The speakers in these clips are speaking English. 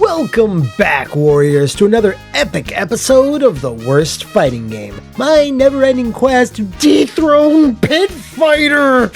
Welcome back, warriors, to another epic episode of the worst fighting game. My never-ending quest to dethrone Pit Fighter!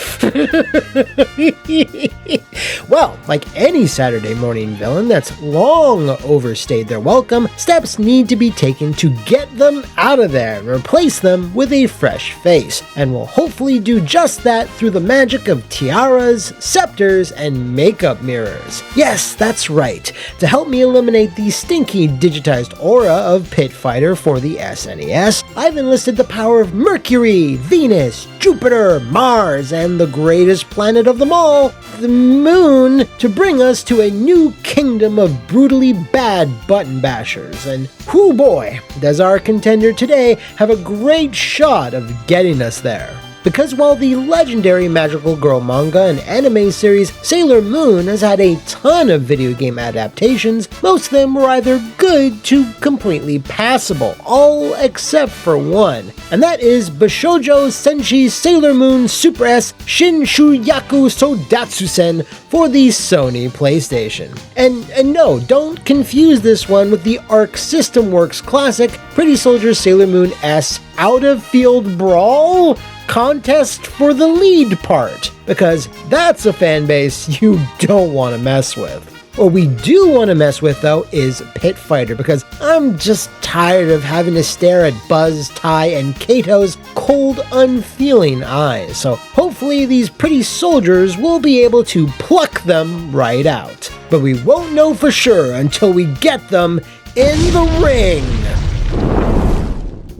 Well, like any Saturday morning villain that's long overstayed their welcome, steps need to be taken to get them out of there and replace them with a fresh face. And we'll hopefully do just that through the magic of tiaras, scepters, and makeup mirrors. Yes, that's right. To help me eliminate the stinky digitized aura of Pit Fighter for the SNES, I've enlisted the power of Mercury, Venus, Jupiter, Mars, and the greatest planet of them all, the Moon, to bring us to a new kingdom of brutally bad button bashers. And whoo boy, does our contender today have a great shot of getting us there. Because while the legendary magical girl manga and anime series Sailor Moon has had a ton of video game adaptations, most of them were either good to completely passable, all except for one, and that is Bishoujo Senshi Sailor Moon SuperS Shinshuyaku Sodatsusen for the Sony PlayStation. And no, don't confuse this one with the Arc System Works classic Pretty Soldier Sailor Moon S Out of Field Brawl contest for the lead part, because that's a fan base you don't want to mess with. What we do want to mess with, though, is Pit Fighter, because I'm just tired of having to stare at Buzz, Tai, and Kato's cold, unfeeling eyes, so hopefully these pretty soldiers will be able to pluck them right out. But we won't know for sure until we get them in the ring!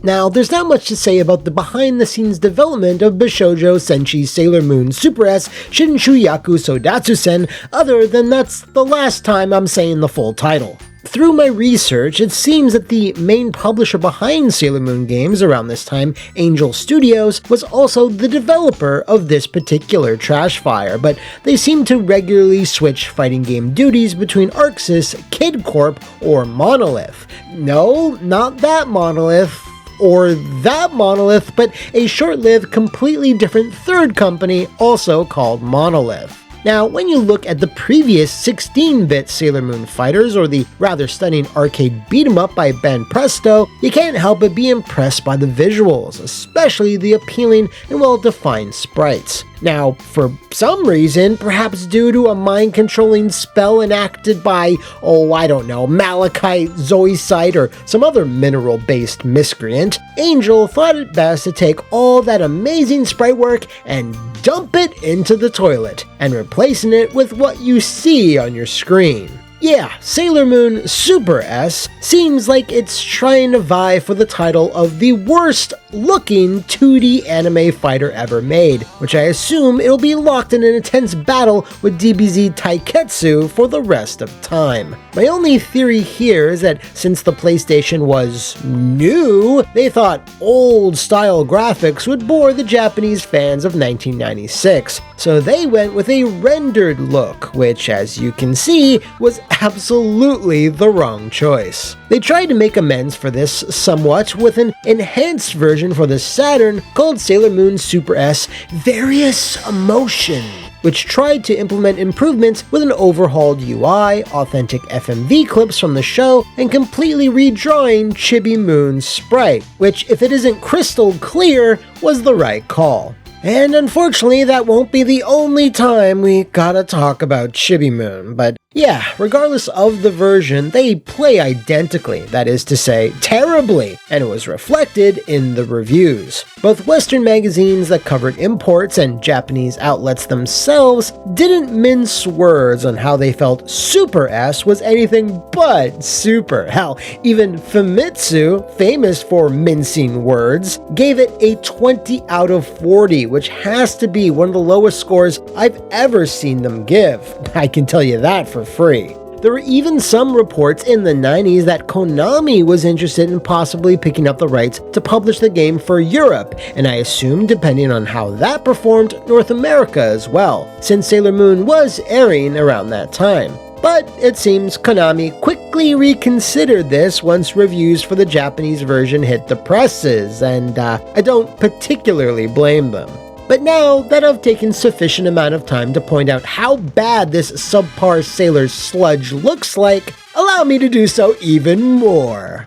Now, there's not much to say about the behind-the-scenes development of Bishoujo Senshi Sailor Moon SuperS Shinshuyaku Sodatsusen, other than that's the last time I'm saying the full title. Through my research, it seems that the main publisher behind Sailor Moon games around this time, Angel Studios, was also the developer of this particular trash fire, but they seem to regularly switch fighting game duties between ArcSys, Kid Corp, or Monolith. No, not that Monolith. Or that Monolith, but a short-lived, completely different third company also called Monolith. Now, when you look at the previous 16-bit Sailor Moon fighters, or the rather stunning arcade beat-em-up by Ben Presto, you can't help but be impressed by the visuals, especially the appealing and well-defined sprites. Now, for some reason, perhaps due to a mind-controlling spell enacted by, I don't know, malachite, zoisite, or some other mineral-based miscreant, Angel thought it best to take all that amazing sprite work and dump it into the toilet, and replacing it with what you see on your screen. Yeah, Sailor Moon SuperS seems like it's trying to vie for the title of the worst looking 2D anime fighter ever made, which I assume it'll be locked in an intense battle with DBZ Taiketsu for the rest of time. My only theory here is that since the PlayStation was new, they thought old style graphics would bore the Japanese fans of 1996, so they went with a rendered look, which, as you can see, was absolutely the wrong choice. They tried to make amends for this somewhat with an enhanced version for the Saturn called Sailor Moon SuperS Various Emotion, which tried to implement improvements with an overhauled UI, authentic FMV clips from the show, and completely redrawing Chibi Moon's sprite, which, if it isn't crystal clear, was the right call. And unfortunately, that won't be the only time we gotta talk about Chibi Moon, but yeah, regardless of the version, they play identically, that is to say, terribly, and it was reflected in the reviews. Both Western magazines that covered imports and Japanese outlets themselves didn't mince words on how they felt SuperS was anything but super. Hell, even Famitsu, famous for mincing words, gave it a 20 out of 40, which has to be one of the lowest scores I've ever seen them give. I can tell you that for free. There were even some reports in the 90s that Konami was interested in possibly picking up the rights to publish the game for Europe, and I assume, depending on how that performed, North America as well, since Sailor Moon was airing around that time. But it seems Konami quickly reconsidered this once reviews for the Japanese version hit the presses, and I don't particularly blame them. But now that I've taken sufficient amount of time to point out how bad this subpar Sailor sludge looks like, allow allow me to do so even more.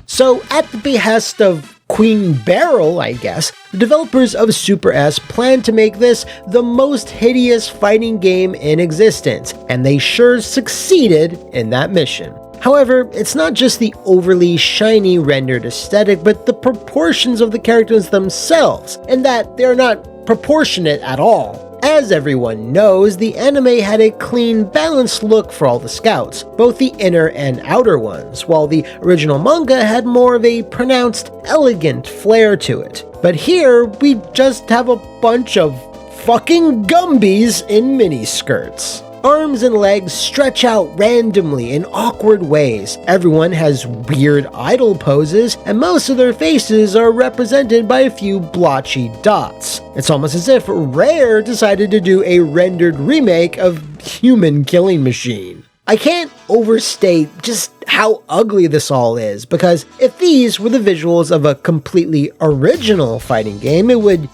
So, at the behest of Queen Beryl, I guess, the developers of SuperS plan to make this the most hideous fighting game in existence, and they sure succeeded in that mission. However, it's not just the overly shiny rendered aesthetic, but the proportions of the characters themselves, and that they're not proportionate at all. As everyone knows, the anime had a clean, balanced look for all the scouts, both the inner and outer ones, while the original manga had more of a pronounced, elegant flair to it. But here, we just have a bunch of fucking Gumbies in miniskirts. Arms and legs stretch out randomly in awkward ways. Everyone has weird idol poses, and most of their faces are represented by a few blotchy dots. It's almost as if Rare decided to do a rendered remake of Human Killing Machine. I can't overstate just how ugly this all is, because if these were the visuals of a completely original fighting game, it would,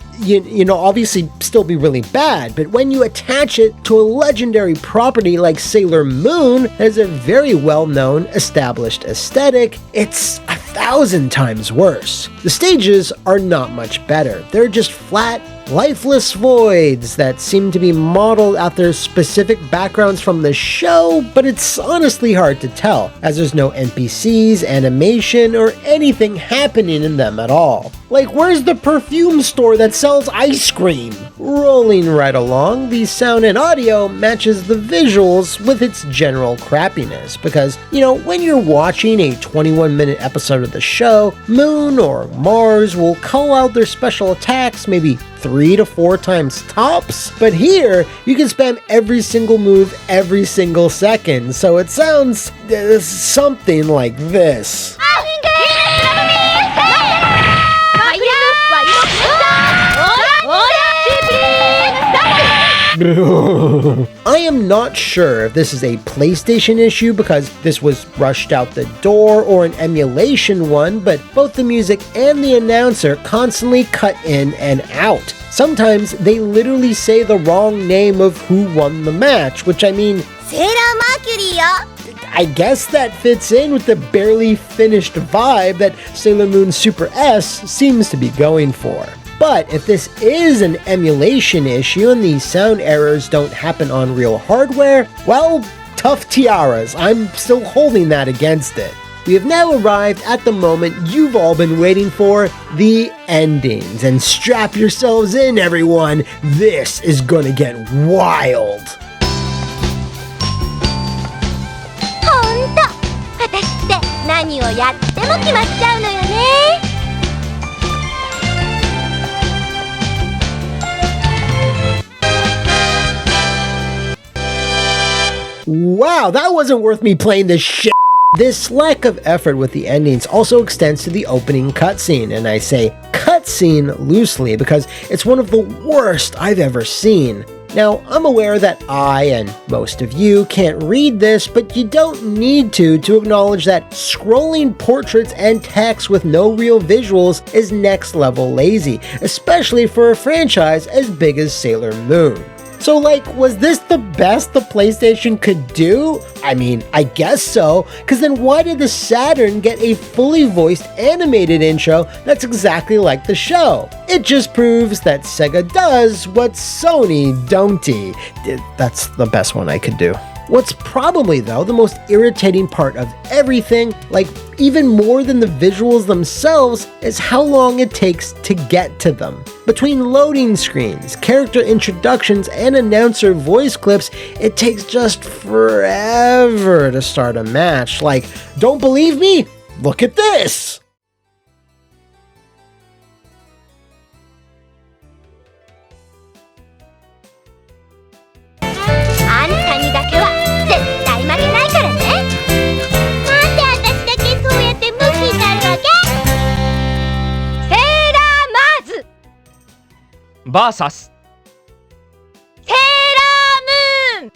obviously still be really bad, but when you attach it to a legendary property like Sailor Moon, that has a very well-known, established aesthetic, it's 1,000 times worse. The stages are not much better. They're just flat, lifeless voids that seem to be modeled after specific backgrounds from the show, but it's honestly hard to tell, as there's no NPCs, animation, or anything happening in them at all. Like, where's the perfume store that sells ice cream? Rolling right along, the sound and audio matches the visuals with its general crappiness, because, when you're watching a 21-minute episode of the show, Moon or Mars will call out their special attacks maybe 3 to 4 times tops, but here you can spam every single move every single second, so it sounds something like this. I am not sure if this is a PlayStation issue because this was rushed out the door or an emulation one, but both the music and the announcer constantly cut in and out. Sometimes they literally say the wrong name of who won the match, which I guess that fits in with the barely finished vibe that Sailor Moon SuperS seems to be going for. But if this is an emulation issue and the sound errors don't happen on real hardware, well, tough tiaras, I'm still holding that against it. We have now arrived at the moment you've all been waiting for, the endings. And strap yourselves in, everyone, this is gonna get wild. Wow, that wasn't worth me playing this shit. This lack of effort with the endings also extends to the opening cutscene, and I say cutscene loosely because it's one of the worst I've ever seen. Now, I'm aware that I, and most of you, can't read this, but you don't need to acknowledge that scrolling portraits and text with no real visuals is next level lazy, especially for a franchise as big as Sailor Moon. So was this the best the PlayStation could do? I mean, I guess so, because then why did the Saturn get a fully voiced animated intro that's exactly like the show? It just proves that Sega does what Sony don't-y. That's the best one I could do. What's probably, though, the most irritating part of everything, even more than the visuals themselves, is how long it takes to get to them. Between loading screens, character introductions, and announcer voice clips, it takes just forever to start a match. Don't believe me? Look at this! VS セーラームーン。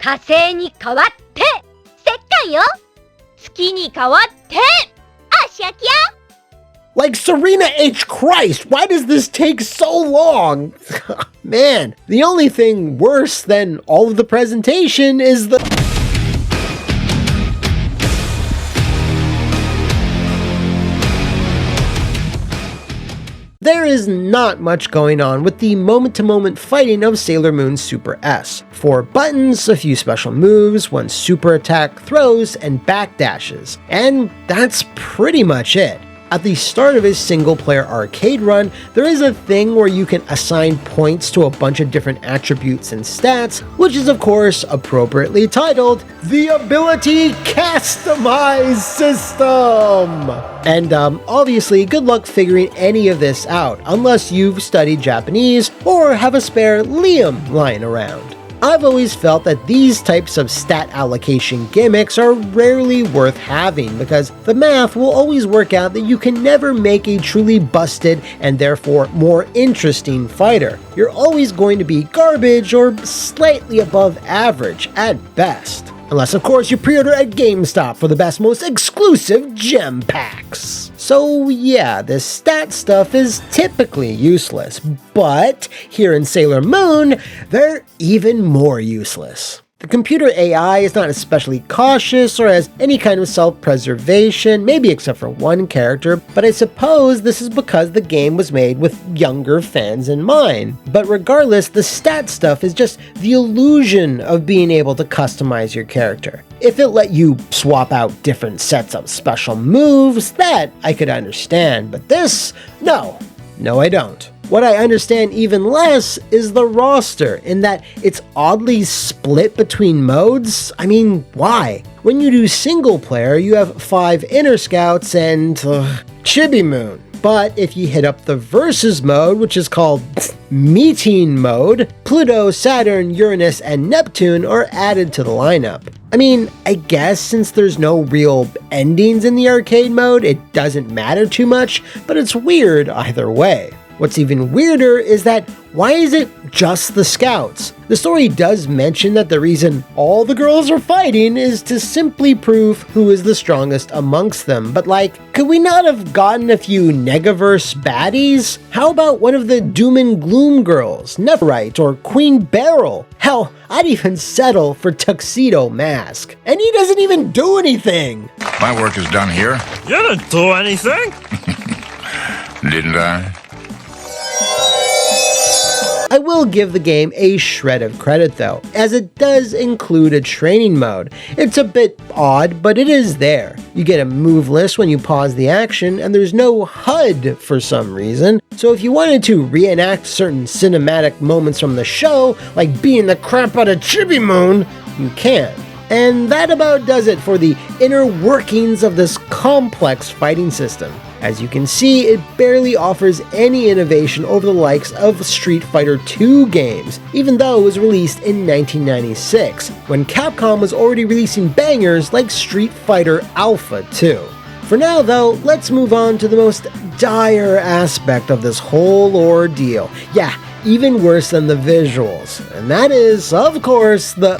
火星に変わって石灰よ。月に変わって足焼きや。Like Serena H. Christ, why does this take so long? Man, the only thing worse than all of the presentation is the... There is not much going on with the moment-to-moment fighting of Sailor Moon's Super S. 4 buttons, a few special moves, 1 super attack, throws, and backdashes. And that's pretty much it. At the start of his single-player arcade run, there is a thing where you can assign points to a bunch of different attributes and stats, which is of course appropriately titled the Ability Customize System! And obviously, good luck figuring any of this out, unless you've studied Japanese or have a spare Liam lying around. I've always felt that these types of stat allocation gimmicks are rarely worth having because the math will always work out that you can never make a truly busted and therefore more interesting fighter. You're always going to be garbage or slightly above average at best. Unless, of course, you pre-order at GameStop for the best, most exclusive gem packs. So yeah, this stat stuff is typically useless, but here in Sailor Moon, they're even more useless. The computer AI is not especially cautious or has any kind of self-preservation, maybe except for one character, but I suppose this is because the game was made with younger fans in mind. But regardless, the stat stuff is just the illusion of being able to customize your character. If it let you swap out different sets of special moves, that I could understand, but this, no, I don't. What I understand even less is the roster, in that it's oddly split between modes. I mean, why? When you do single player, you have 5 Inner Scouts and Chibi Moon. But if you hit up the Versus mode, which is called Meeting mode, Pluto, Saturn, Uranus, and Neptune are added to the lineup. I mean, I guess since there's no real endings in the arcade mode, it doesn't matter too much, but it's weird either way. What's even weirder is that why is it just the scouts? The story does mention that the reason all the girls are fighting is to simply prove who is the strongest amongst them, but like, could we not have gotten a few Negaverse baddies? How about one of the Doom and Gloom girls, Nephite or Queen Beryl? Hell, I'd even settle for Tuxedo Mask. And he doesn't even do anything! My work is done here. You didn't do anything! Didn't I? I will give the game a shred of credit though, as it does include a training mode. It's a bit odd, but it is there. You get a move list when you pause the action, and there's no HUD for some reason, so if you wanted to reenact certain cinematic moments from the show, like beating the crap out of Chibi Moon, you can. And that about does it for the inner workings of this complex fighting system. As you can see, it barely offers any innovation over the likes of Street Fighter II games, even though it was released in 1996, when Capcom was already releasing bangers like Street Fighter Alpha 2. For now though, let's move on to the most dire aspect of this whole ordeal. Yeah, even worse than the visuals, and that is, of course, the...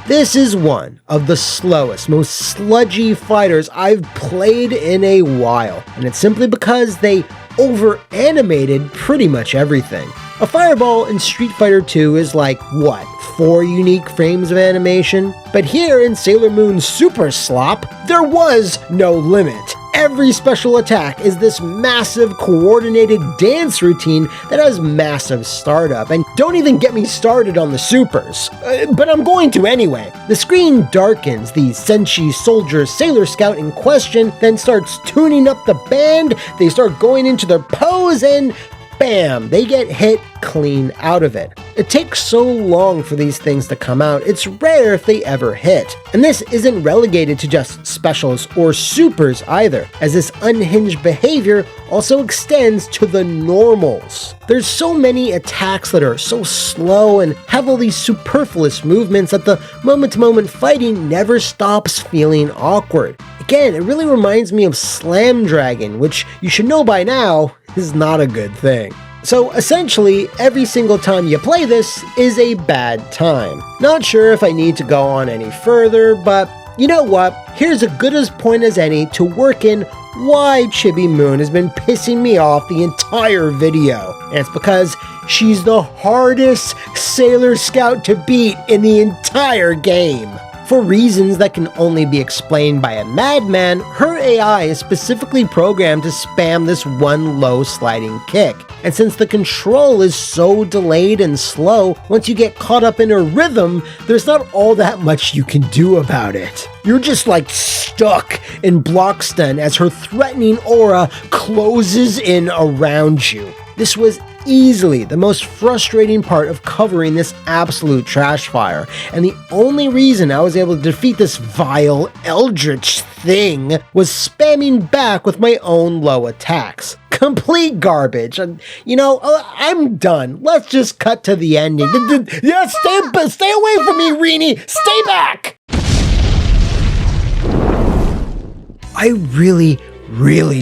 This is one of the slowest, most sludgy fighters I've played in a while, and it's simply because they over-animated pretty much everything. A fireball in Street Fighter II is like, what, 4 unique frames of animation? But here in Sailor Moon's Super Slop, there was no limit. Every special attack is this massive coordinated dance routine that has massive startup, and don't even get me started on the supers. But I'm going to anyway. The screen darkens, the Senshi soldier Sailor Scout in question then starts tuning up the band, they start going into their pose, and bam, they get hit clean out of it. It takes so long for these things to come out, it's rare if they ever hit. And this isn't relegated to just specials or supers either, as this unhinged behavior also extends to the normals. There's so many attacks that are so slow and have all these superfluous movements that the moment-to-moment fighting never stops feeling awkward. It Again, it really reminds me of Slam Dragon, which you should know by now is not a good thing. So essentially, every single time you play this is a bad time. Not sure if I need to go on any further, but you know what? Here's a good as point as any to work in why Chibi Moon has been pissing me off the entire video. And it's because she's the hardest Sailor Scout to beat in the entire game. For reasons that can only be explained by a madman, her AI is specifically programmed to spam this one low sliding kick. And since the control is so delayed and slow, once you get caught up in her rhythm, there's not all that much you can do about it. You're just like stuck in block stun as her threatening aura closes in around you. This was easily the most frustrating part of covering this absolute trash fire, and the only reason I was able to defeat this vile eldritch thing was spamming back with my own low attacks. Complete garbage. You know, I'm done. Let's just cut to the ending. Yeah, stay away from me, Rini! Stay back! I really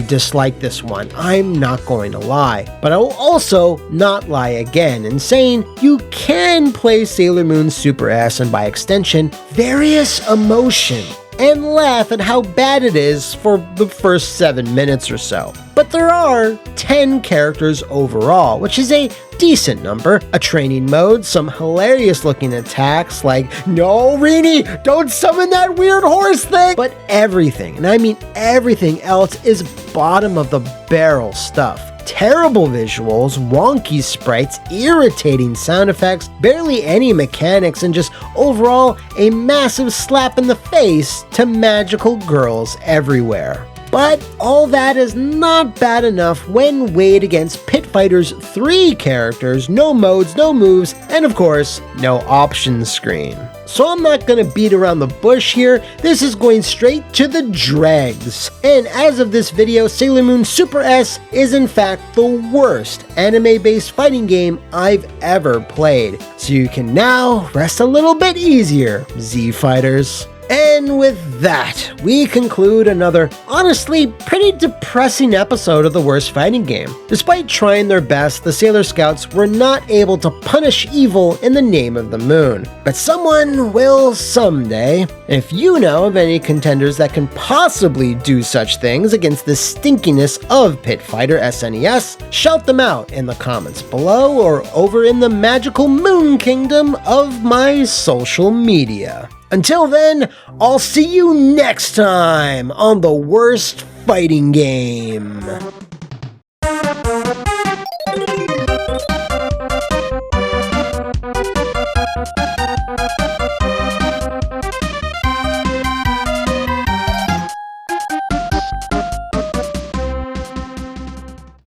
dislike this one, I'm not going to lie. But I will also not lie again in saying you can play Sailor Moon SuperS and by extension, Various Emotion, and laugh at how bad it is for the first 7 minutes or so. But there are 10 characters overall, which is a decent number, a training mode, some hilarious looking attacks like, no Rini, don't summon that weird horse thing, but everything, and I mean everything else is bottom of the barrel stuff. Terrible visuals, wonky sprites, irritating sound effects, barely any mechanics, and just overall a massive slap in the face to magical girls everywhere. But all that is not bad enough when weighed against Pit Fighter's 3 characters, no modes, no moves, and of course, no options screen. So I'm not gonna beat around the bush here, this is going straight to the dregs. And as of this video, Sailor Moon SuperS is in fact the worst anime-based fighting game I've ever played. So you can now rest a little bit easier, Z-Fighters. And with that, we conclude another, honestly, pretty depressing episode of the worst fighting game. Despite trying their best, the Sailor Scouts were not able to punish evil in the name of the moon. But someone will someday. If you know of any contenders that can possibly do such things against the stinkiness of Pit Fighter SNES, shout them out in the comments below or over in the magical moon kingdom of my social media. Until then, I'll see you next time on the worst fighting game.